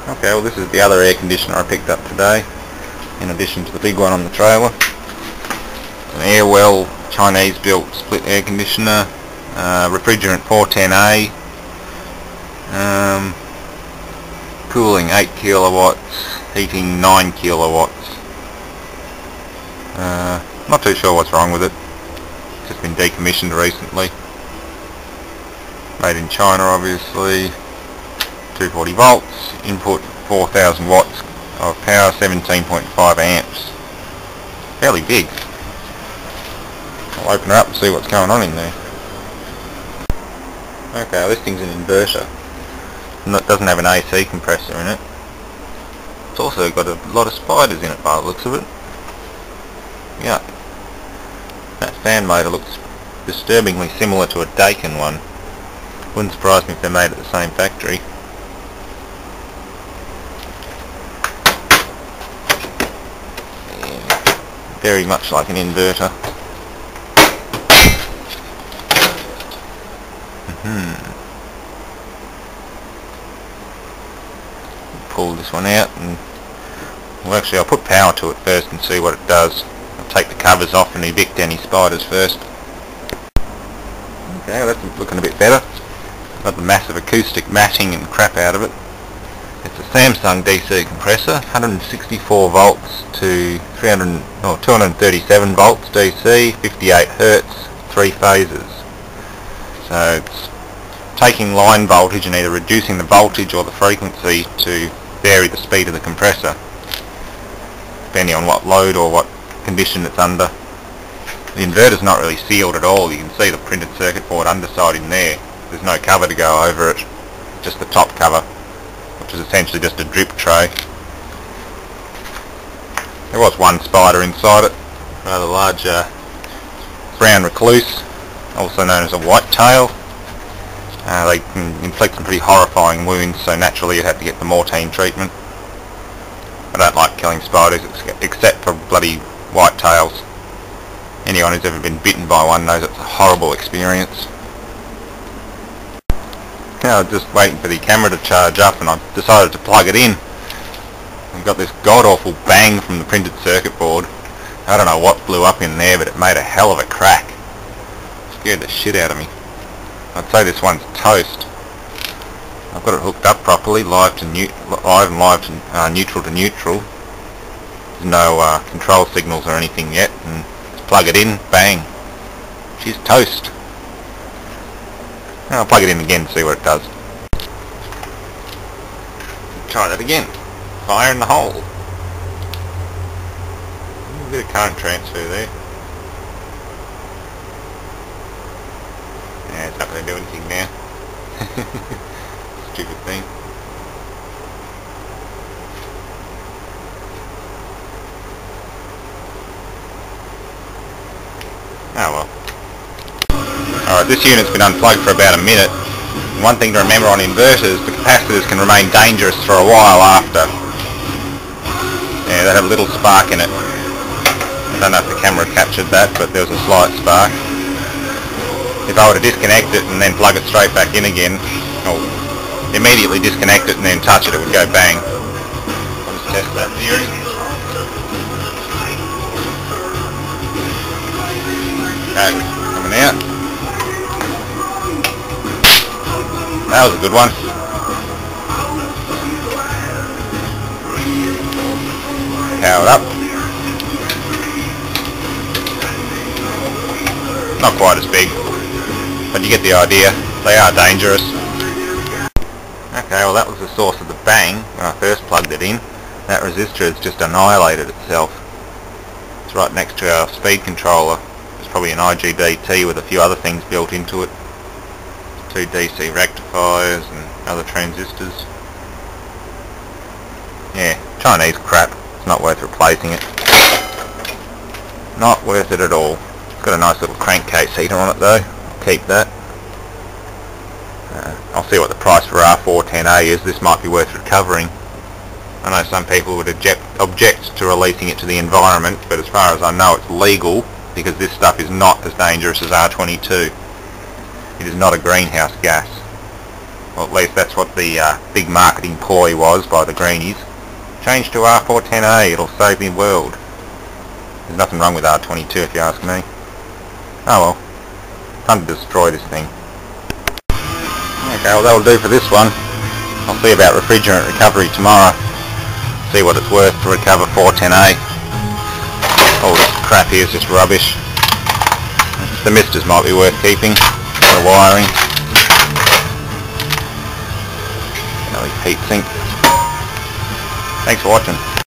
Okay, well this is the other air conditioner I picked up today, in addition to the big one on the trailer. An Airwell Chinese built split air conditioner, refrigerant 410A, cooling 8 kilowatts, heating 9 kilowatts. Not too sure what's wrong with it, it's just been decommissioned recently. Made in China obviously. 240 volts, input 4000 watts of power, 17.5 amps. Fairly big. I'll open her up and see what's going on in there. Okay, this thing's an inverter. It doesn't have an AC compressor in it. It's also got a lot of spiders in it by the looks of it. Yeah. That fan motor looks disturbingly similar to a Dakin one. Wouldn't surprise me if they're made at the same factory. Very much like an inverter. Pull this one out and, well actually I'll put power to it first and see what it does. I'll take the covers off and evict any spiders first. Okay, well that's looking a bit better. Got the massive acoustic matting and crap out of it. It's a Samsung DC compressor, 164 volts to 237 volts DC, 58 Hertz, 3 phases. So it's taking line voltage and either reducing the voltage or the frequency to vary the speed of the compressor, depending on what load or what condition it's under. The inverter's not really sealed at all. You can see the printed circuit board underside in there. There's no cover to go over it, just the top cover, which is essentially just a drip tray. There was one spider inside it, rather large brown recluse, also known as a whitetail. They can inflict some pretty horrifying wounds, so naturally you have to get the mortine treatment. I don't like killing spiders except for bloody whitetails. Anyone who's ever been bitten by one knows it's a horrible experience. Now I was just waiting for the camera to charge up and I decided to plug it in. I got this god-awful bang from the printed circuit board. I don't know what blew up in there, but it made a hell of a crack. Scared the shit out of me. I'd say this one's toast. I've got it hooked up properly, live to neutral to neutral. There's no control signals or anything yet, and just plug it in, bang. She's toast. I'll plug it in again and see what it does. Try that again. Fire in the hole. A bit of current transfer there. Yeah, it's not going to do anything now. Stupid thing. Oh well. Alright, this unit's been unplugged for about a minute. One thing to remember on inverters, the capacitors can remain dangerous for a while after. Yeah, they have a little spark in it. I don't know if the camera captured that, but there was a slight spark. If I were to disconnect it and then plug it straight back in again, or immediately disconnect it and then touch it, it would go bang. I'll just test that theory. Okay, coming out. That was a good one. Powered up. Not quite as big, but you get the idea. They are dangerous. Okay, well that was the source of the bang when I first plugged it in. That resistor has just annihilated itself. It's right next to our speed controller. There's probably an IGBT with a few other things built into it. 2 DC rectifiers and other transistors. Yeah, Chinese crap. It's not worth replacing it. Not worth it at all. It's got a nice little crankcase heater on it though. I'll keep that. I'll see what the price for R410A is. This might be worth recovering. I know some people would object to releasing it to the environment, but as far as I know it's legal because this stuff is not as dangerous as R22. It is not a greenhouse gas. Well, at least that's what the big marketing ploy was by the greenies. Change to R410A, it'll save the world. There's nothing wrong with R22 if you ask me. Oh well, time to destroy this thing. Okay, well that'll do for this one. I'll see about refrigerant recovery tomorrow. See what it's worth to recover 410A. All this crap here is just rubbish. The misters might be worth keeping. The wiring. Heat sink. Thanks for watching.